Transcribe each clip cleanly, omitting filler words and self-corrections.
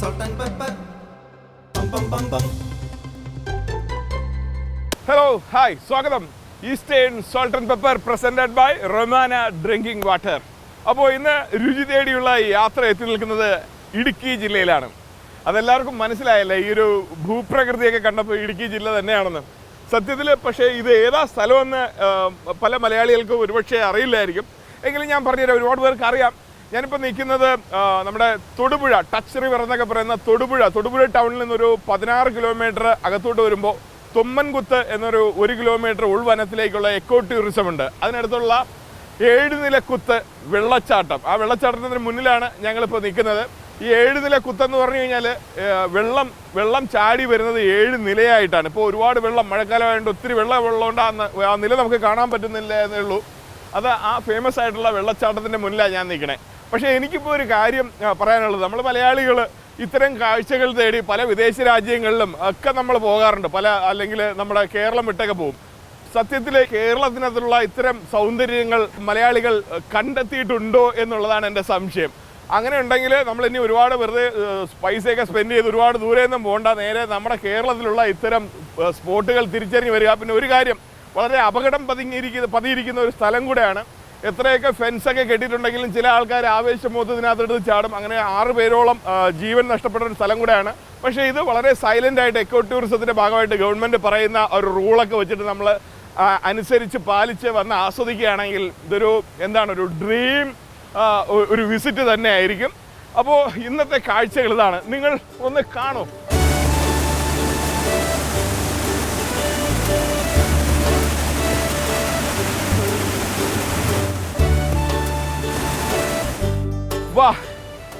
salt and pepper. Pum pum pum pum. Hello, hi, സ്വാഗതം. Eastern salt and pepper presented by Romana drinking water. അപ്പോൾ ഇന്ന് രുചി തേടിയുള്ള യാത്ര എത്തി നിൽക്കുന്നത് ഇടുക്കി ജില്ലയിലാണ്. അതെല്ലാവർക്കും മനസ്സിലായല്ലേ, ഈ ഒരു ഭൂപ്രകൃതിയൊക്കെ കണ്ടപ്പോൾ ഇടുക്കി ജില്ല തന്നെയാണെന്ന്. സത്യത്തിൽ പക്ഷേ ഇത് ഏതാ സ്ഥലമെന്ന് പല മലയാളികൾക്കും ഒരുപക്ഷെ അറിയില്ലായിരിക്കും. എങ്കിലും ഞാൻ പറഞ്ഞുതരാം, ഒരുപാട് പേർക്ക് അറിയാം. ഞാനിപ്പോൾ നിൽക്കുന്നത് നമ്മുടെ തൊടുപുഴ, ടച്ച് റിവർ എന്നൊക്കെ പറയുന്ന തൊടുപുഴ ടൗണിൽ നിന്നൊരു 16 കിലോമീറ്റർ അകത്തോട്ട് വരുമ്പോൾ തൊമ്മൻകുത്ത് എന്നൊരു 1 കിലോമീറ്റർ ഉൾവനത്തിലേക്കുള്ള എക്കോ ടൂറിസം ഉണ്ട്. അതിനടുത്തുള്ള 7 നിലക്കുത്ത് വെള്ളച്ചാട്ടം, ആ വെള്ളച്ചാട്ടത്തിന് മുന്നിലാണ് ഞങ്ങളിപ്പോൾ നിൽക്കുന്നത്. ഈ 7 നിലക്കുത്തെന്ന് പറഞ്ഞു കഴിഞ്ഞാൽ വെള്ളം ചാടി വരുന്നത് 7 നിലയായിട്ടാണ്. ഇപ്പോൾ ഒരുപാട് വെള്ളം, മഴക്കാലമായതുകൊണ്ട് ഒത്തിരി വെള്ളമുള്ളതുകൊണ്ട് ആ നില നമുക്ക് കാണാൻ പറ്റുന്നില്ല എന്നേ ഉള്ളൂ. അത് ആ ഫേമസ് ആയിട്ടുള്ള വെള്ളച്ചാട്ടത്തിൻ്റെ മുന്നിലാണ് ഞാൻ നിൽക്കണേ. പക്ഷേ എനിക്കിപ്പോൾ ഒരു കാര്യം പറയാനുള്ളത്, നമ്മൾ മലയാളികൾ ഇത്തരം കാഴ്ചകൾ തേടി പല വിദേശ രാജ്യങ്ങളിലും ഒക്കെ നമ്മൾ പോകാറുണ്ട്, അല്ലെങ്കിൽ നമ്മുടെ കേരളം വിട്ടൊക്കെ പോകും. സത്യത്തിൽ കേരളത്തിനകത്തുള്ള ഇത്തരം സൗന്ദര്യങ്ങൾ മലയാളികൾ കണ്ടെത്തിയിട്ടുണ്ടോ എന്നുള്ളതാണ് എൻ്റെ സംശയം. അങ്ങനെ ഉണ്ടെങ്കിൽ നമ്മളിനി ഒരുപാട് വെറുതെ പൈസയൊക്കെ സ്പെൻഡ് ചെയ്ത് ഒരുപാട് ദൂരെയൊന്നും പോകണ്ട, നേരെ നമ്മുടെ കേരളത്തിലുള്ള ഇത്തരം സ്പോട്ടുകൾ തിരിച്ചറിഞ്ഞ് വരിക. പിന്നെ ഒരു കാര്യം, വളരെ അപകടം പതിയിരിക്കുന്ന ഒരു സ്ഥലം കൂടെയാണ്. എത്രയൊക്കെ ഫെൻസൊക്കെ കെട്ടിയിട്ടുണ്ടെങ്കിലും ചില ആൾക്കാർ ആവേശമൂത്ത് ഇതിനകത്തെടുത്ത് ചാടും. അങ്ങനെ 6 പേരോളം ജീവൻ നഷ്ടപ്പെട്ട ഒരു സ്ഥലം കൂടെയാണ്. പക്ഷേ ഇത് വളരെ സൈലൻ്റ് ആയിട്ട് എക്കോ ടൂറിസത്തിൻ്റെ ഭാഗമായിട്ട് ഗവൺമെൻറ് പറയുന്ന ഒരു റൂളൊക്കെ വെച്ചിട്ട് നമ്മൾ അനുസരിച്ച് പാലിച്ച് വന്ന് ആസ്വദിക്കുകയാണെങ്കിൽ ഇതൊരു ഒരു ഡ്രീം ഒരു വിസിറ്റ് തന്നെ ആയിരിക്കും. അപ്പോൾ ഇന്നത്തെ കാഴ്ചകൾ ഇതാണ്, നിങ്ങൾ ഒന്ന് കാണൂ. വാ,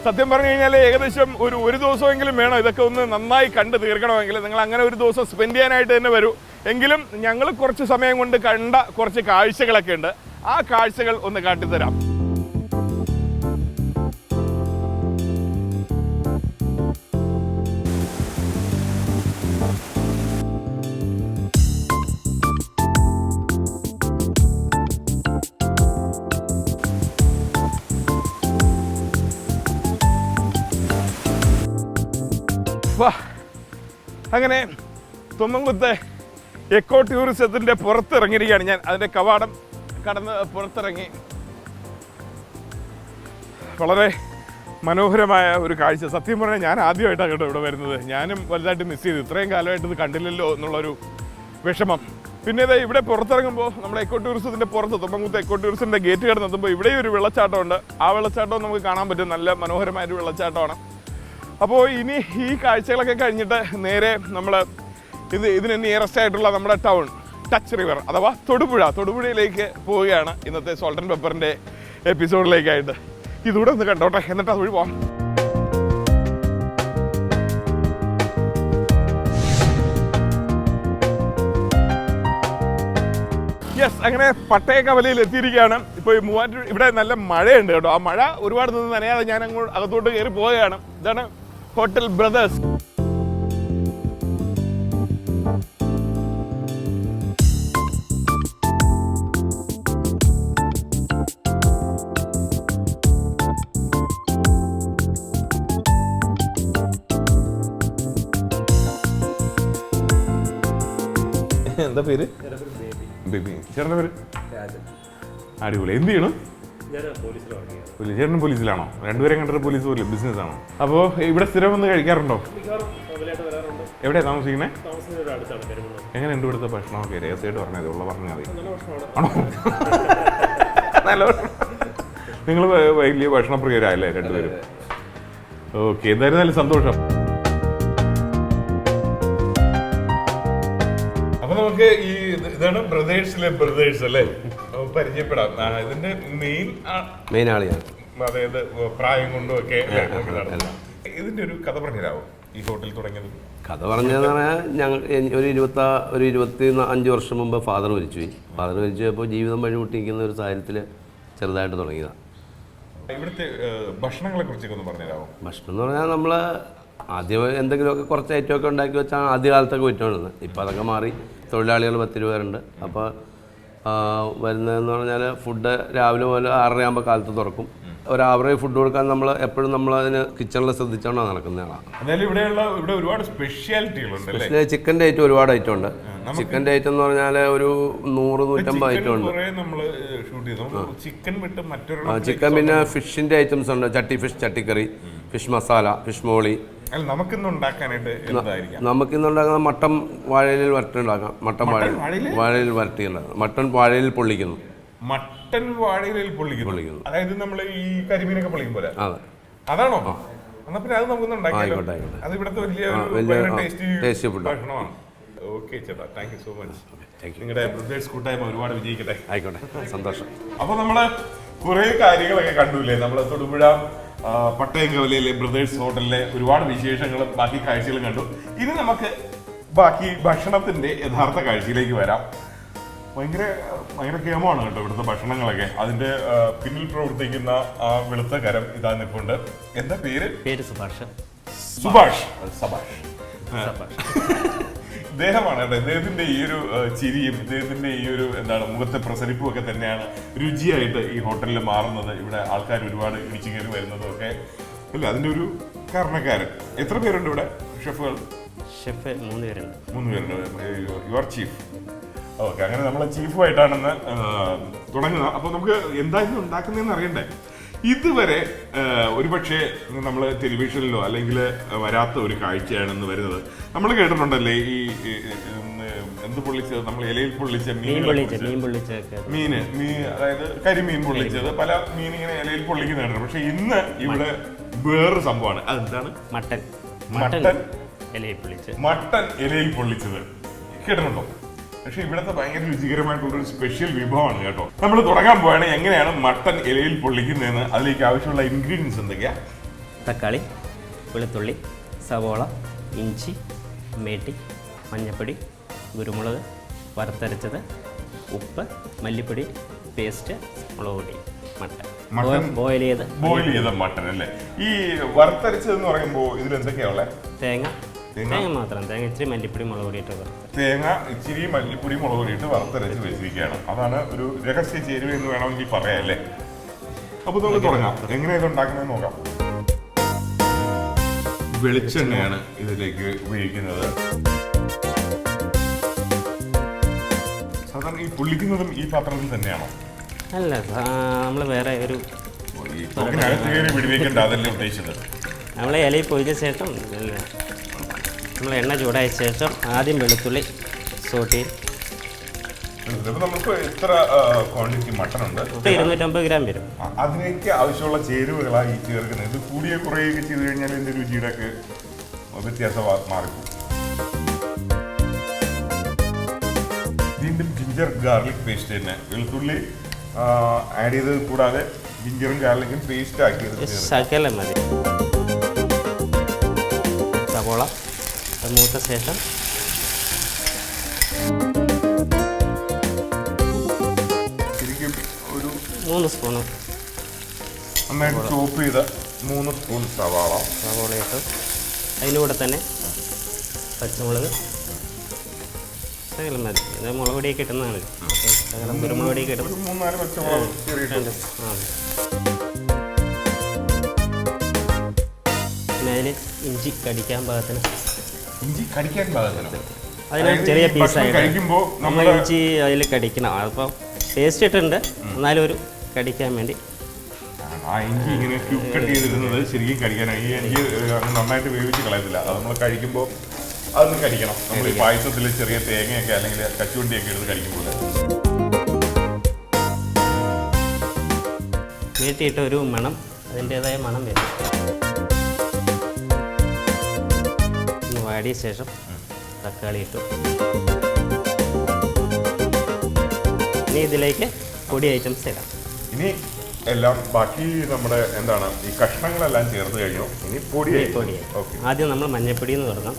സത്യം പറഞ്ഞു കഴിഞ്ഞാൽ ഏകദേശം ഒരു ദിവസമെങ്കിലും വേണം ഇതൊക്കെ ഒന്ന് നന്നായി കണ്ട് തീർക്കണമെങ്കിൽ. നിങ്ങൾ അങ്ങനെ ഒരു ദിവസം സ്പെൻഡ് ചെയ്യാനായിട്ട് തന്നെ വരൂ. എങ്കിലും ഞങ്ങൾ കുറച്ച് സമയം കൊണ്ട് കണ്ട കുറച്ച് കാഴ്ചകളൊക്കെ ഉണ്ട്, ആ കാഴ്ചകൾ ഒന്ന് കാട്ടിത്തരാം. അങ്ങനെ തൊമ്മൻകുത്ത് എക്കോ ടൂറിസത്തിൻ്റെ പുറത്തിറങ്ങിയിരിക്കുകയാണ് ഞാൻ. അതിൻ്റെ കവാടം കടന്ന് പുറത്തിറങ്ങി. വളരെ മനോഹരമായ ഒരു കാഴ്ച. സത്യം പറഞ്ഞാൽ ഞാൻ ആദ്യമായിട്ടാണ് കേട്ടോ ഇവിടെ വരുന്നത്. ഞാനും വലുതായിട്ട് മിസ് ചെയ്തു, ഇത്രയും കാലമായിട്ട് ഇത് കണ്ടില്ലല്ലോ എന്നുള്ളൊരു വിഷമം. പിന്നെ ഇത് ഇവിടെ പുറത്തിറങ്ങുമ്പോൾ നമ്മുടെ എക്കോ ടൂറിസത്തിൻ്റെ പുറത്ത്, തൊമ്മൻകുത്ത് എക്കോ ടൂറിസത്തിൻ്റെ ഗേറ്റ് കടന്നെത്തുമ്പോൾ ഇവിടെയും ഒരു വെള്ളച്ചാട്ടമുണ്ട്. ആ വെള്ളച്ചാട്ടവും നമുക്ക് കാണാൻ പറ്റും, നല്ല മനോഹരമായൊരു വെള്ളച്ചാട്ടമാണ്. അപ്പോൾ ഇനി ഈ കാഴ്ചകളൊക്കെ കഴിഞ്ഞിട്ട് നേരെ നമ്മൾ ഇതിന് നിയറസ്റ്റ് ആയിട്ടുള്ള നമ്മുടെ ടൗൺ ടച്ച് റിവർ അഥവാ തൊടുപുഴയിലേക്ക് പോവുകയാണ് ഇന്നത്തെ സോൾട്ട് ആൻഡ് പെപ്പറിൻ്റെ എപ്പിസോഡിലേക്കായിട്ട്. ഇതുകൂടെ ഒന്ന് കണ്ടോട്ടെ, എന്നിട്ട് അത് വഴി പോകാം. യെസ്, അങ്ങനെ പട്ടയക്കവലയിൽ എത്തിയിരിക്കുകയാണ്. ഇപ്പോൾ ഈ മൂവാറ്റൂർ ഇവിടെ നല്ല മഴയുണ്ട് കേട്ടോ. ആ മഴ ഒരുപാട് നിന്ന് നനയാതെ ഞാൻ അങ്ങോട്ട് അകത്തോട്ട് കയറി പോവുകയാണ്. ഇതാണ് ഹോട്ടൽ ബ്രദേഴ്സ്. എന്താ പേര്? ബേബി. ചേട്ടൻ്റെ പേര്? അടിപൊളി. എന്ത് ചെയ്യണം? ചേട്ടൻ പോലീസിലാണോ? രണ്ടുപേരെ കണ്ടിട്ട് പോലീസ് പോലെ ബിസിനസ് ആണോ? അപ്പോൾ ഇവിടെ സ്ഥിരം വന്ന് കഴിക്കാറുണ്ടോ? എവിടെയാണ് താമസിക്കുന്നത്? എങ്ങനെ ഉണ്ട് ഇവിടുത്തെ ഭക്ഷണമൊക്കെ? രഹസ്യമായിട്ട് പറഞ്ഞാൽ ഉള്ള പറഞ്ഞാൽ മതി. ആണോ? നല്ല നിങ്ങൾ വലിയ ഭക്ഷണപ്രിയരായല്ലേ രണ്ടുപേരും? ഓക്കെ, എന്തായാലും നല്ല സന്തോഷം. അപ്പൊ നമുക്ക് ഇതാണ് ബ്രദേഴ്സ് അല്ലേ, പരിചയപ്പെടാം. ഇതിന്റെ മെയിൻ ആളിയാണ്, അതായത് പ്രായം കൊണ്ടും ഒക്കെ. ഇതിന്റെ ഒരു കഥ പറഞ്ഞുതരാമോ, ഈ ഹോട്ടൽ തുടങ്ങിയത്? കഥ പറഞ്ഞതെന്ന് പറഞ്ഞാൽ ഒരു 25 വർഷം മുമ്പ് ഫാദർ മരിച്ചുപോയപ്പോൾ ജീവിതം വഴിമുട്ടിക്കുന്ന ഒരു സാഹചര്യത്തിൽ ചെറുതായിട്ട് തുടങ്ങിയതാണ്. ഇവിടുത്തെ ഭക്ഷണങ്ങളെ കുറിച്ചൊക്കെ ഒന്ന് പറഞ്ഞുതരാമോ? ഭക്ഷണം എന്ന് പറഞ്ഞാൽ നമ്മൾ ആദ്യം എന്തെങ്കിലുമൊക്കെ കുറച്ച് ഐറ്റമൊക്കെ ഉണ്ടാക്കി വെച്ചാൽ ആദ്യകാലത്തൊക്കെ വിറ്റുകൊണ്ടിരുന്നത്. ഇപ്പോൾ അതൊക്കെ മാറി, തൊഴിലാളികൾ 10 പേരുണ്ട്. അപ്പോൾ വരുന്നതെന്ന് പറഞ്ഞാൽ ഫുഡ് രാവിലെ മുതൽ 6:30 കാലത്ത് തുറക്കും. ഒരു ആവറേജ് ഫുഡ് കൊടുക്കാൻ നമ്മൾ എപ്പോഴും നമ്മൾ അതിന് കിച്ചണിൽ ശ്രദ്ധിച്ചോണ്ടാണ് നടക്കുന്നതാണ്. അതായത് ഇവിടെ ഒരുപാട് സ്പെഷ്യാലിറ്റികളുണ്ട്. സ്പെഷ്യൽ ചിക്കൻ്റെ ഐറ്റം ഒരുപാട് ഐറ്റം ഉണ്ട്. ചിക്കൻ്റെ ഐറ്റം എന്ന് പറഞ്ഞാൽ ഒരു 100-150 ഐറ്റം ഉണ്ട്. ചിക്കൻ പിന്നെ ഫിഷിൻ്റെ ഐറ്റംസ് ഉണ്ട്. ചട്ടി ഫിഷ്, ചട്ടിക്കറി, ഫിഷ് മസാല, ഫിഷ് മോളി. നമുക്കിന്ന് ഉണ്ടാക്കുന്ന മട്ടൻ വാഴയിൽ വരട്ടി ഉണ്ടാക്കാം. മട്ടൻ വാഴയിൽ വരട്ടി ഉണ്ടാക്കാം. മട്ടൻ വാഴയിൽ പൊള്ളിക്കുന്നു. മട്ടൻ വാഴയിൽ പൊള്ളിക്കുന്നു. അതായത് നമ്മൾ ഈ കരിമീനൊക്കെ പൊള്ളിക്കും പോലെ. അതാണോ? എന്നാ പിന്നെ അത് നമുക്കൊന്ന് ഉണ്ടാക്കിയാലോ. അത് ഇവിടുത്തെ വലിയ ടേസ്റ്റി ഭക്ഷണമാണ്. ഓക്കെ ചേട്ടാ, താങ്ക് യു സോ മച്ച്. നിങ്ങളുടെ ബ്രദേഴ്സ് കൂട്ടായ്മ ഒരുപാട് വിജയിക്കട്ടെ. ആയിക്കോട്ടെ, സന്തോഷം. അപ്പോൾ നമ്മള് കുറെ കാര്യങ്ങളൊക്കെ കണ്ടുല്ലേ. നമ്മള് തൊടുപുഴ പട്ടയംകവലയിലെ ബ്രദേഴ്സ് ഹോട്ടലിലെ ഒരുപാട് വിശേഷങ്ങളും ബാക്കി കാഴ്ചകളും കണ്ടു. ഇനി നമുക്ക് ബാക്കി ഭക്ഷണത്തിന്റെ യഥാർത്ഥ കാഴ്ചയിലേക്ക് വരാം. ഭയങ്കര കേമാണ് കേട്ടോ ഇവിടുത്തെ ഭക്ഷണങ്ങളൊക്കെ. അതിന്റെ പിന്നിൽ പ്രവർത്തിക്കുന്ന ആ വെളുത്ത കരം ഇതാ നിൽപ്പുണ്ട്. എന്താ പേര്? സുഭാഷ്. ഇദ്ദേഹമാണ് കേട്ടോ. ഇദ്ദേഹത്തിന്റെ ഈ ഒരു ചിരിയും ഇദ്ദേഹത്തിന്റെ ഈ ഒരു മുഖത്തെ പ്രസരിപ്പും ഒക്കെ തന്നെയാണ് രുചിയായിട്ട് ഈ ഹോട്ടലിൽ മാറുന്നത്. ഇവിടെ ആൾക്കാർ ഒരുപാട് ഇടിച്ചു കയറി വരുന്നതും ഒക്കെ അല്ലേ അതിന്റെ ഒരു കാരണക്കാരൻ. എത്ര പേരുണ്ട് ഇവിടെ ഷെഫുകൾ? 3 പേരുണ്ട്. Your chief. ഓക്കെ, അങ്ങനെ നമ്മളെ ചീഫുമായിട്ടാണെന്ന് തുടങ്ങുന്നത്. അപ്പോൾ നമുക്ക് എന്തായാലും ഉണ്ടാക്കുന്നതെന്ന് അറിയണ്ടേ. ഇതുവരെ ഒരുപക്ഷെ നമ്മൾ ടെലിവിഷനിലോ അല്ലെങ്കിൽ വരാത്ത ഒരു കാഴ്ചയാണെന്ന് വരുന്നത്. നമ്മൾ കേട്ടിട്ടുണ്ടല്ലേ ഈ എന്ത് പൊള്ളിച്ചത്, നമ്മൾ ഇലയിൽ പൊള്ളിച്ച മീൻ, അതായത് കരിമീൻ പൊള്ളിച്ചത്, പല മീൻ ഇങ്ങനെ ഇലയിൽ പൊള്ളിക്കുന്ന കേട്ടിട്ടുണ്ട്. പക്ഷെ ഇന്ന് ഇവിടെ വേറൊരു സംഭവമാണ്. അതെന്താണ്? മട്ടൻ ഇലയിൽ പൊള്ളിച്ചത് കേട്ടിട്ടുണ്ടോ? പക്ഷെ ഇവിടുത്തെ ഭയങ്കര രുചികരമായിട്ടുള്ളൊരു സ്പെഷ്യൽ വിഭവമാണ് കേട്ടോ. നമ്മൾ തുടങ്ങാൻ പോവാണ് എങ്ങനെയാണ് മട്ടൻ ഇലയിൽ പൊള്ളിക്കുന്നതെന്ന്. അതിലേക്ക് ആവശ്യമുള്ള ഇൻഗ്രീഡിയൻസ് എന്തൊക്കെയാ? തക്കാളി, വെളുത്തുള്ളി, സവോള, ഇഞ്ചി, മേട്ടി, മഞ്ഞൾപ്പൊടി, കുരുമുളക്, വറുത്തരച്ചത്, ഉപ്പ്, മല്ലിപ്പൊടി, പേസ്റ്റ്, മുളക് പൊടി, മട്ടൻ ബോയിൽ ചെയ്ത മട്ടൻ അല്ലേ. ഈ വറുത്തരച്ചതെന്ന് പറയുമ്പോൾ ഇതിൽ എന്തൊക്കെയാ ഉള്ളത്? തേങ്ങ മാത്രം. തേങ്ങ ഇച്ചിരി മല്ലിപ്പൊടി, മുളക് പൊടി ഇട്ട് വറുത്തരച്ച് വെച്ചിരിക്കുകയാണ്. അതാണ് ഒരു രഹസ്യ ചേരുവ എന്ന് വേണമെങ്കിൽ പറയാം അല്ലേ. അപ്പൊ നമുക്ക് തുടങ്ങാം. എങ്ങനെ ഇത് ഉണ്ടാക്കുന്നതെന്ന് നോക്കാം. വെളിച്ചെണ്ണയാണ് ഇതിലേക്ക് ഉപയോഗിക്കുന്നത്. സാധാരണ ഈ പൊള്ളിക്കുന്നതും ഈ പാത്രത്തിൽ തന്നെയാണോ? അല്ല, നമ്മൾ വേറെ ഒരു വിടിവെക്കണ്ട, അതല്ലേ ഉദ്ദേശിച്ചത്. നമ്മൾ ഇലയിൽ പൊഴിച്ച ശേഷം നമ്മൾ എണ്ണ ചൂടായ ശേഷം ആദ്യം വെളുത്തുള്ളി സോട്ട്. നമുക്ക് എത്ര ക്വാണ്ടിറ്റി മട്ടൺ ഉണ്ട്? 250 ഗ്രാം വരും. അതിലേക്ക് ആവശ്യമുള്ള ചേരുവകളാണ് ഈ ചേർക്കുന്നത്. ഇത് കൂടിയ കുറയുകയൊക്കെ ചെയ്ത് കഴിഞ്ഞാൽ ഇതിന്റെ രുചിയുടെ ഒക്കെ വ്യത്യാസം മാറിപ്പോകും. വീണ്ടും ജിഞ്ചർ ഗാർലിക് പേസ്റ്റ് തന്നെ. വെളുത്തുള്ളി ആഡ് ചെയ്തത് കൂടാതെ ജിഞ്ചറും ഗാർലിക്കും പേസ്റ്റ് ആക്കിയത് ശകലം മതി. സവോള മൂത്ത ശേഷം ശരിക്കും ഒരു 3 സ്പൂണ് നന്നായിട്ട് ചോപ്പ് ചെയ്ത 3 സ്പൂൺ സവാള ഇട്ട് അതിൻ്റെ കൂടെ തന്നെ പച്ചമുളക് ശകലം മതി. മുളക് പൊടിയൊക്കെ ഇട്ടുന്നതാണ്. ശകലം കുരുമുളക് പൊടിയൊക്കെ ഇടും. 3-4 പച്ചമുളക്. പിന്നെ അതിൽ ഇഞ്ചി കടിക്കാൻ പാകത്തിന്. അതിന് ചെറിയ പീസായിട്ട് നമ്മൾ ഇഞ്ചി അതിൽ കടിക്കണം. അപ്പോൾ ടേസ്റ്റ് ഇട്ടുണ്ട്, എന്നാലും ഒരു കടിക്കാൻ വേണ്ടി. ആ ഇഞ്ചി ഇങ്ങനെ ക്യൂബ് കട്ട് ചെയ്തിരുന്നത് ശരിക്കും കടിക്കാനാണ്. ഈ ഇഞ്ചി നന്നായിട്ട് വേവിച്ച് കളയത്തില്ല. അത് നമ്മൾ കഴിക്കുമ്പോൾ അതൊന്ന് കടിക്കണം. നമ്മൾ ഈ പായസത്തിൽ ചെറിയ തേങ്ങയൊക്കെ അല്ലെങ്കിൽ കച്ചുവണ്ടിയൊക്കെ എടുത്ത് കഴിക്കുമ്പോൾ നീട്ടിയിട്ട ഒരു മണം, അതിൻ്റെതായ മണം വരും. വാടിയ ശേഷം തക്കാളി ഇട്ടു. ഇനി ഇതിലേക്ക് പൊടി ഐറ്റംസ് ഇടാം. ഇനി എല്ലാം ബാക്കി നമ്മുടെ ഈ കഷ്ണങ്ങളെല്ലാം ചേർത്ത് കഴിഞ്ഞു. ഇനി പൊടി. ആദ്യം നമ്മൾ മഞ്ഞൾപ്പൊടി എന്ന് തുടങ്ങാം.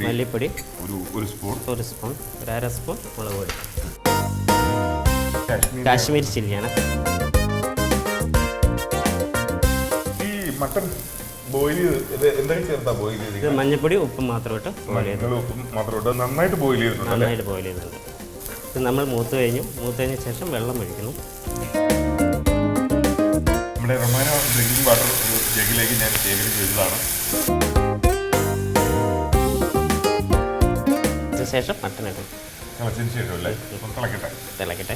മല്ലിപ്പൊടി ഒരു സ്പൂൺ, ഒരു അര സ്പൂൺ മുളക് പൊടി. കാശ്മീരി ചില്ലിയാണ്. മട്ടൺ ബോയിൽ ചെയ്ത് എന്തൊക്കെ ചേർത്താ ബോയിൽ ചെയ്ത്? മഞ്ഞൾപ്പൊടി, ഉപ്പ് മാത്രം ഇട്ട് നന്നായിട്ട് ബോയിൽ ചെയ്തിട്ടുണ്ട്. ഇത് നമ്മൾ മൂത്ത് കഴിഞ്ഞ ശേഷം വെള്ളം ഒഴിക്കുന്നു. നമ്മുടെ റൊമാന ഡ്രിങ്കിങ് വാട്ടർ ഒരു ജഗ്ഗിലേക്ക് ഞാൻ ശേഖരിച്ച് വെച്ചതാണ്. ശേഷം മട്ടൻ ഇടും. തിളച്ചതിന് ശേഷം അല്ലേ? തിളക്കട്ടെ.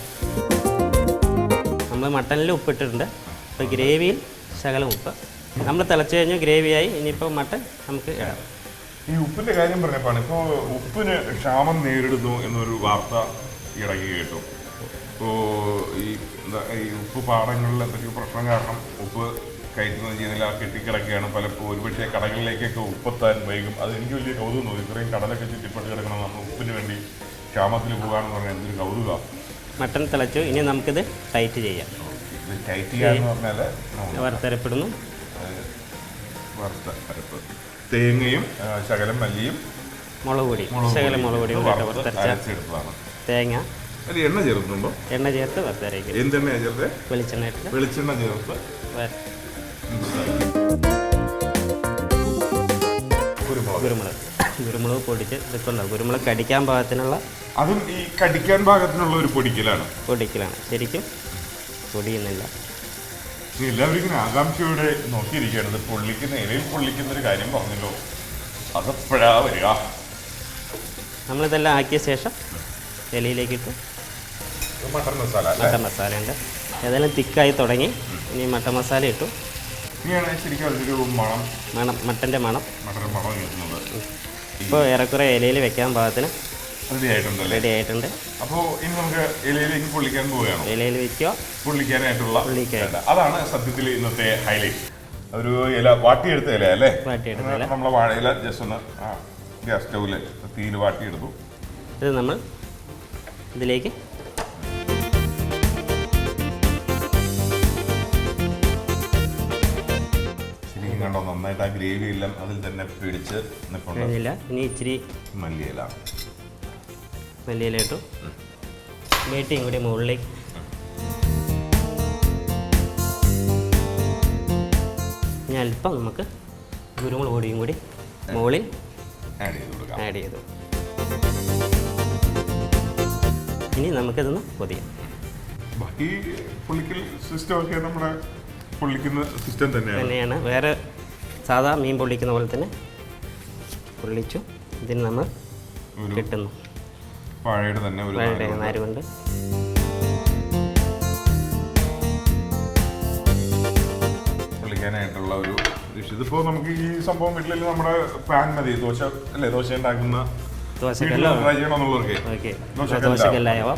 നമ്മൾ മട്ടനിൽ ഉപ്പിട്ടിട്ടുണ്ട്. ഇപ്പോൾ ഗ്രേവിയിൽ ശകലം ഉപ്പ്. നമ്മൾ തിളച്ച് കഴിഞ്ഞു, ഗ്രേവിയായി. ഇനിയിപ്പോൾ മട്ടൻ നമുക്ക് ഇടാം. ഈ ഉപ്പിൻ്റെ കാര്യം പറഞ്ഞപ്പോൾ ഇപ്പോൾ ഉപ്പിന് ക്ഷാമം നേരിടുന്നു എന്നൊരു വാർത്ത ഇടയ്ക്ക് കേട്ടു. ഇപ്പോൾ ഈ ഉപ്പ് പാടങ്ങളിൽ എന്തൊക്കെയോ പ്രശ്നം കാരണം ഉപ്പ് കയറ്റുന്നത് ചെയ്യുന്നില്ല, കെട്ടിക്കിടക്കുകയാണ്. പലപ്പോൾ ഒരുപക്ഷെ കടകളിലേക്കൊക്കെ ഉപ്പെത്താൻ വൈകും. അത് എനിക്ക് വലിയ കൗതുകം തോന്നി. ഇത്രയും കടലൊക്കെ ചുറ്റിപ്പറ്റി കിടക്കണം, നമ്മൾ ഉപ്പിന് വേണ്ടി ക്ഷാമത്തിൽ പോകാമെന്ന് പറഞ്ഞാൽ എന്തൊരു കൗതുകമാണ്. മട്ടൻ തിളച്ചു. ഇനി നമുക്കിത് ടൈറ്റ് ചെയ്യാം. ടൈറ്റ് ചെയ്യാന്ന് പറഞ്ഞാൽ വറുത്തരപ്പെടുന്നു. വറുത്ത അരപ്പ്, തേങ്ങയും ശകലം മല്ലിയും മുളക് പൊടി, ശകലം മുളക് പൊടിയും അരച്ചെടുത്തതാണ്. തേങ്ങ, അത് എണ്ണ ചേർക്കുമ്പോൾ എണ്ണ ചേർത്ത് വറുത്തരയ്ക്കും. എന്തെണ്ണയാണ് ചേർത്ത്? വെളിച്ചെണ്ണ ചേർത്ത് കുരുമുളക് പൊടിച്ച് ഇതൊക്കെ ഉണ്ടാവും. കുരുമുളക് കടിക്കാൻ പാകത്തിനുള്ള, അതും ഈ കടിക്കാൻ പാകത്തിനുള്ള ഒരു പൊടിക്കലാണ്. ശരിക്കും പൊടിയുന്നില്ല. എല്ലാവരും ഇങ്ങനെ ആകാംക്ഷയോടെ നോക്കിയിരിക്കുകയാണ്. ഇലയിൽ പൊള്ളിക്കുന്ന ഒരു കാര്യം പറഞ്ഞല്ലോ, അതെപ്പോഴാ വരിക? നമ്മളിതെല്ലാം ആക്കിയ ശേഷം ഇലയിലേക്കിട്ട് മട്ടൻ മസാല ഉണ്ട്. ഏതായാലും തിക്കായി തുടങ്ങി. ഇനി മട്ടൻ മസാല ഇട്ടു. ശരിക്കും അതിൻ്റെ മട്ടൻ്റെ മണം കേൾക്കുന്നത്. ഇപ്പോൾ ഏറെക്കുറെ ഇലയിൽ വെക്കാൻ പാകത്തിന് റെഡി ആയിട്ടുണ്ട്. അപ്പോൾ ഇനി നമുക്ക് ഇലയിലേക്ക് പൊള്ളിക്കാൻ പോവുകയാണ്. ഇലയിൽ വെക്കുക, പൊള്ളിക്കാനായിട്ടുള്ള. അതാണ് സത്യത്തിൽ ഇന്നത്തെ ഹൈലൈറ്റ്. ഒരു ഇല വാട്ടിയെടുത്ത ഇല അല്ലേ? നമ്മളെ വാഴയില ജസ്റ്റ് ഒന്ന് ഗ്യാസ് സ്റ്റൗവിൽ തീയിൽ വാട്ടിയെടുത്തു. ഇത് നമ്മൾ ഇതിലേക്ക് ശരിക്കും കണ്ടോ, നന്നായിട്ട് ആ ഗ്രേവി എല്ലാം അതിൽ തന്നെ പിടിച്ച് കഴിഞ്ഞില്ല. ഇനി ഇച്ചിരി മല്ലിയില ഇട്ടു. വേട്ടിയും കൂടി മുകളിലേക്ക്. ഇനി അല്പം നമുക്ക് കുരുമുളക് പൊടിയും കൂടി മുകളിൽ ആഡ് ചെയ്തു. ഇനി നമുക്കിതൊന്ന് പൊതിയാം. ഈ പൊള്ളിക്കൽ സിസ്റ്റം ഒക്കെ നമ്മുടെ പൊള്ളിക്കുന്ന സിസ്റ്റം തന്നെയാണ്. വേറെ സാധാ മീൻ പൊള്ളിക്കുന്ന പോലെ തന്നെ പൊള്ളിച്ചു. ഇതിന് നമ്മൾ കിട്ടുന്നു വാഴയുടെ തന്നെ ഒരു നാരുകൊണ്ട്. പൊള്ളിക്കാനായിട്ടുള്ള ഒരു ഡിഷ്. ഇതിപ്പോൾ നമുക്ക് ഈ സംഭവം വീട്ടിൽ നമ്മുടെ പാൻ മതി. ദോശ ഉണ്ടാക്കുന്ന ദോശക്കല്ലാവാം.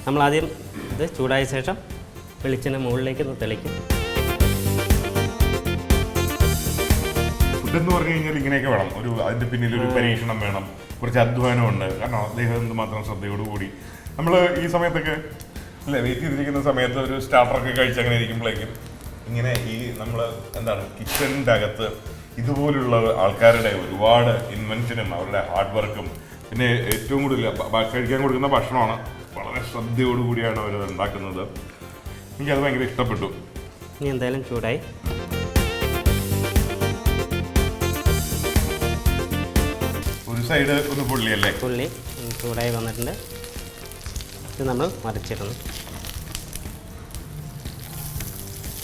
നമ്മളാദ്യം ഇത് ചൂടായ ശേഷം വെളിച്ചെണ്ണ മുകളിലേക്ക് ഒന്ന് തെളിക്കും. ഫുഡെന്ന് പറഞ്ഞു കഴിഞ്ഞാൽ ഇങ്ങനെയൊക്കെ വേണം. അതിൻ്റെ പിന്നിൽ ഒരു പരീക്ഷണം വേണം, കുറച്ച് അധ്വാനമുണ്ട്. കാരണം അദ്ദേഹം എന്തുമാത്രം ശ്രദ്ധയോടുകൂടി നമ്മൾ ഈ സമയത്തൊക്കെ വെയിറ്റ് ചെയ്തിരിക്കുന്ന സമയത്ത് ഒരു സ്റ്റാർട്ടറൊക്കെ കഴിച്ച് അങ്ങനെ ഇരിക്കുമ്പോഴേക്കും ഇങ്ങനെ ഈ നമ്മൾ കിച്ചണിൻ്റെ അകത്ത് ഇതുപോലുള്ള ആൾക്കാരുടെ ഒരുപാട് ഇൻവെൻഷനും അവരുടെ ഹാർഡ് വർക്കും പിന്നെ ഏറ്റവും കൂടുതൽ കഴിക്കാൻ കൊടുക്കുന്ന ഭക്ഷണമാണ്. വളരെ ശ്രദ്ധയോടുകൂടിയാണ് അവരത് ഉണ്ടാക്കുന്നത്. എനിക്കത് ഭയങ്കര ഇഷ്ടപ്പെട്ടു. ഇനി എന്തായാലും ചൂടായി. ഒരു സൈഡ് ഒന്ന് പൊള്ളിയല്ലേ? പൊള്ളി ചൂടായി വന്നിട്ടുണ്ട്. ഇത് നമ്മൾ മറിച്ചിടുന്നു.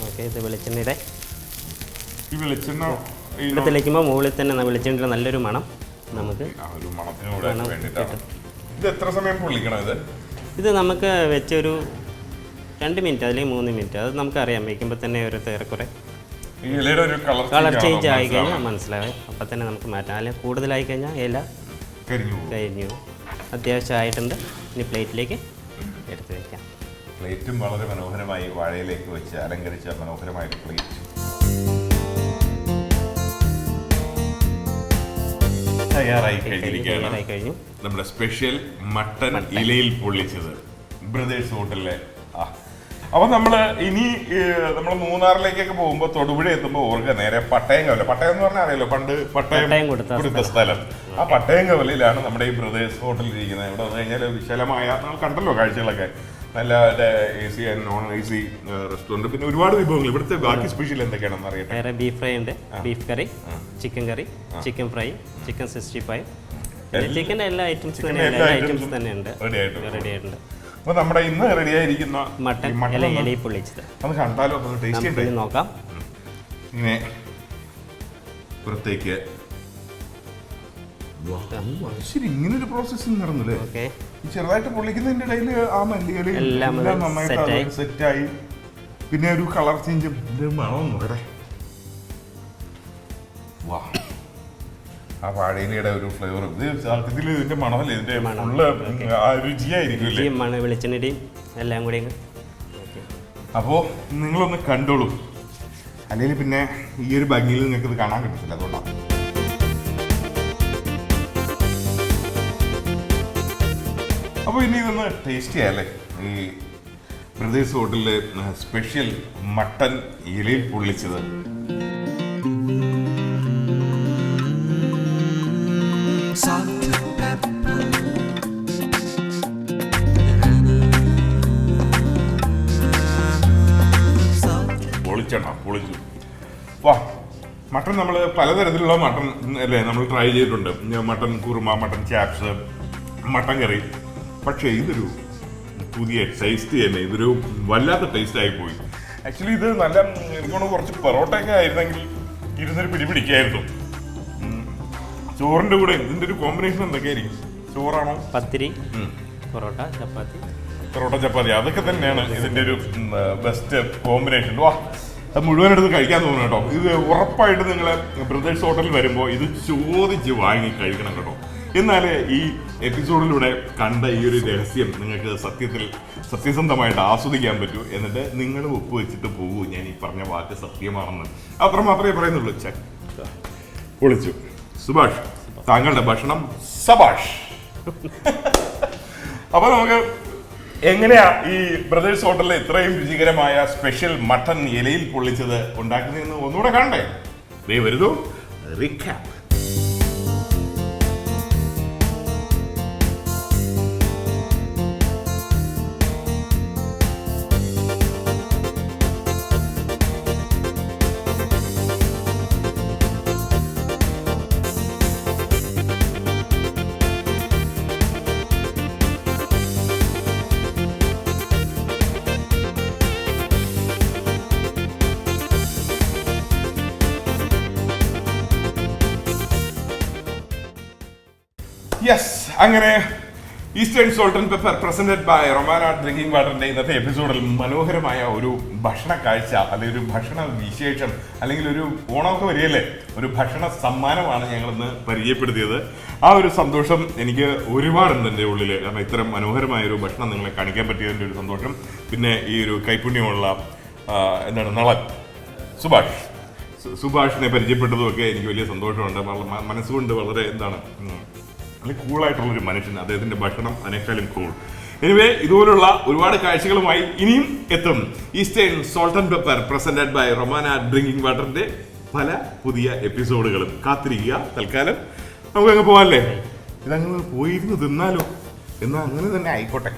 ഓക്കെ, ഇത് വെളിച്ചെണ്ണയുടെ ഈ വെളിച്ചെണ്ണ ഇതിലേക്കുമ്പോൾ മുകളിൽ തന്നെ വെളിച്ചെണ്ണയുടെ നല്ലൊരു മണം നമുക്ക് ഇത് എത്ര സമയം പൊള്ളിക്കണം? ഇത് നമുക്ക് വെച്ചൊരു 2 മിനിറ്റ് അല്ലെങ്കിൽ 3 മിനിറ്റ്. അത് നമുക്കറിയാം, വയ്ക്കുമ്പോൾ തന്നെ ഒരു ഏറെക്കുറെ കളർ ചേഞ്ച് ആയി കഴിഞ്ഞാൽ മനസ്സിലാവും. അപ്പം തന്നെ നമുക്ക് മാറ്റാം. അല്ലെങ്കിൽ കൂടുതലായി കഴിഞ്ഞാൽ ഇല കരിഞ്ഞു. അത്യാവശ്യം ആയിട്ടുണ്ട്. ഇനി പ്ലേറ്റിലേക്ക് എടുത്ത് വയ്ക്കാം. പ്ലേറ്റും വളരെ മനോഹരമായി വാഴയിലേക്ക് വെച്ച് അലങ്കരിച്ച മനോഹരമായ പ്ലേറ്റ്. തയ്യാറായി കഴിഞ്ഞു നമ്മുടെ സ്പെഷ്യൽ മട്ടൻ ഇലയിൽ പൊള്ളിച്ചത് ബ്രദേഴ്സ് ഹോട്ടലിലെ. അപ്പം നമ്മൾ മൂന്നാറിലേക്കൊക്കെ പോകുമ്പോൾ തൊടുപുഴ എത്തുമ്പോൾ ഓർക്കുക നേരെ പട്ടയംകവല. പട്ടയം എന്ന് പറഞ്ഞാൽ അറിയാലോ, പണ്ട് പട്ടയം കൊടുത്ത സ്ഥലം. ആ പട്ടയംകവലയിലാണ് നമ്മുടെ ഈ ബ്രദേഴ്സ് ഹോട്ടലിൽ ഇരിക്കുന്നത്. ഇവിടെ വന്നു കഴിഞ്ഞാൽ വിശാലമായ, നമ്മൾ കണ്ടല്ലോ കാഴ്ചകളൊക്കെ, നല്ല AC and non AC restaurant, പിന്നെ ഒരുപാട് വിഭവങ്ങൾ. ഇവിടുത്തെ ബാക്കി സ്പെഷ്യൽ എന്തൊക്കെയാണെന്ന് അറിയട്ടെ. ബീഫ് ഫ്രൈ ഉണ്ട്, ബീഫ് കറി, ചിക്കൻ കറി, ചിക്കൻ ഫ്രൈ, ചിക്കൻ 65, ചിക്കൻ്റെ എല്ലാ ഐറ്റംസ് തന്നെയുണ്ട് റെഡി ആയിട്ടുണ്ട്. റെഡി ആയിട്ടുണ്ട്. അപ്പൊ നമ്മുടെ ഇന്ന് റെഡി ആയിരിക്കുന്ന മട്ടൻ ഇലയിൽ പൊള്ളിച്ചത് അത് കണ്ടാലോ, ടേസ്റ്റ് നമുക്ക് നോക്കാം. ഇങ്ങനെ പുറത്തേക്ക് ശരി, ഇങ്ങനൊരു പ്രോസസ്സിങ് നടന്നില്ലേ? ഓക്കെ, ചെറുതായിട്ട് പൊള്ളിക്കുന്നതിന്റെ ഇടയിൽ ആ മല്ലിയില എല്ലാം നന്നായിട്ട് സെറ്റായി. പിന്നെ ഒരു കളർ ചേഞ്ചും മണം നോക്കട്ടെ. വാ, ആ വാഴയിലയുടെ ഒരു ഫ്ലേവർ സത്യത്തിൽ ഇതിന്റെ മണമല്ലേ, ഇതിന്റെ ഫുള്ള് രുചിയായിരിക്കും. മണം വെളിച്ചെണ്ണയുടെയും എല്ലാം കൂടി. അപ്പോൾ നിങ്ങളൊന്ന് കണ്ടോളൂ, അല്ലെങ്കിൽ പിന്നെ ഈ ഒരു ഭംഗിയിൽ നിങ്ങൾക്ക് ഇത് കാണാൻ കിട്ടത്തില്ല. അതുകൊണ്ടാണ്. അപ്പോൾ ഇനി ഇതൊന്ന് ടേസ്റ്റ് ചെയ്യാല്ലേ. ഈ ബ്രദേഴ്സ് ഹോട്ടലിലെ സ്പെഷ്യൽ മട്ടൻ ഇലയിൽ പൊള്ളിച്ചത്. പൊളിച്ചു. വാ, മട്ടൺ നമ്മൾ പലതരത്തിലുള്ള മട്ടൺ അല്ലേ നമ്മൾ ട്രൈ ചെയ്തിട്ടുണ്ട്. Mutton kurma, mutton chops, mutton curry. പക്ഷേ ഇതൊരു പുതിയ ടേസ്റ്റ് തന്നെ. ഇതൊരു വല്ലാത്ത ടേസ്റ്റ് ആയിപ്പോയി. ആക്ച്വലി ഇത് നല്ല എനിക്കൊന്ന് കുറച്ച് പൊറോട്ടയൊക്കെ ആയിരുന്നെങ്കിൽ ഇരുന്നൊരു പിടിപിടിക്കായിരുന്നു. ചോറിൻ്റെ കൂടെ ഇതിൻ്റെ ഒരു കോമ്പിനേഷൻ എന്തൊക്കെയായിരിക്കും? ചോറാണോ? പത്തിരി, പൊറോട്ട, ചപ്പാത്തി അതൊക്കെ തന്നെയാണ് ഇതിൻ്റെ ഒരു ബെസ്റ്റ് കോമ്പിനേഷൻ. വാ, അത് മുഴുവൻ എടുത്ത് കഴിക്കാൻ തോന്നുന്നു കേട്ടോ. ഇത് ഉറപ്പായിട്ട് നിങ്ങൾ ബ്രദേഴ്സ് ഹോട്ടലിൽ വരുമ്പോൾ ഇത് ചോദിച്ച് വാങ്ങി കഴിക്കണം കേട്ടോ. എന്നാലേ ഈ എപ്പിസോഡിലൂടെ കണ്ട ഈ ഒരു രഹസ്യം നിങ്ങൾക്ക് സത്യസന്ധമായിട്ട് ആസ്വദിക്കാൻ പറ്റൂ. എന്നിട്ട് നിങ്ങൾ ഒപ്പുവെച്ചിട്ട് പോകൂ, ഞാൻ ഈ പറഞ്ഞ വാക്ക് സത്യമാണെന്ന്. അത്ര മാത്രമേ പറയുന്നുള്ളൂ. പൊളിച്ചു. സുഭാഷ്, താങ്കളുടെ ഭക്ഷണം സബാഷ്. അപ്പൊ നമുക്ക് എങ്ങനെയാ ഈ ബ്രദേഴ്സ് ഹോട്ടലിലെ ഇത്രയും രുചികരമായ സ്പെഷ്യൽ മട്ടൻ ഇലയിൽ പൊള്ളിച്ചത് ഉണ്ടാക്കുന്നതെന്ന് ഒന്നുകൂടെ കാണണ്ടേ? ദേ വരുന്നു റീക്യാപ്പ്. യെസ്, അങ്ങനെ Eastern salt and pepper presented by Romana drinking വാട്ടറിന്റെ ഇന്നത്തെ എപ്പിസോഡിൽ മനോഹരമായ ഒരു ഭക്ഷണ കാഴ്ച, അല്ലെങ്കിൽ ഒരു ഭക്ഷണ വിശേഷം, അല്ലെങ്കിൽ ഒരു ഓണമൊക്കെ വരികയല്ലേ, ഒരു ഭക്ഷണ സമ്മാനമാണ് ഞങ്ങളിന്ന് പരിചയപ്പെടുത്തിയത്. ആ ഒരു സന്തോഷം എനിക്ക് ഒരുപാടുണ്ട് എൻ്റെ ഉള്ളിൽ. കാരണം ഇത്തരം മനോഹരമായ ഒരു ഭക്ഷണം നിങ്ങളെ കാണിക്കാൻ പറ്റിയതിൻ്റെ ഒരു സന്തോഷം. പിന്നെ ഈ ഒരു കൈപുണ്യമുള്ള നളൻ സുഭാഷിനെ പരിചയപ്പെട്ടതുമൊക്കെ എനിക്ക് വലിയ സന്തോഷമുണ്ട്. മനസ്സുകൊണ്ട് വളരെ അല്ലെങ്കിൽ കൂളായിട്ടുള്ളൊരു മനുഷ്യൻ, അദ്ദേഹത്തിന്റെ ഭക്ഷണം അതിനേക്കാളും കൂൾ. എനിവേ, ഇതുപോലുള്ള ഒരുപാട് കാഴ്ചകളുമായി ഇനിയും എത്തും Eastern salt and pepper presented by Romana drinking വാട്ടറിന്റെ പല പുതിയ എപ്പിസോഡുകളും കാത്തിരിക്കുക. തൽക്കാലം നമുക്ക് അങ്ങ് പോകാല്ലേ? ഇതങ്ങ് പോയിരുന്നു തിന്നാലോ? എന്നാൽ അങ്ങനെ തന്നെ ആയിക്കോട്ടെ.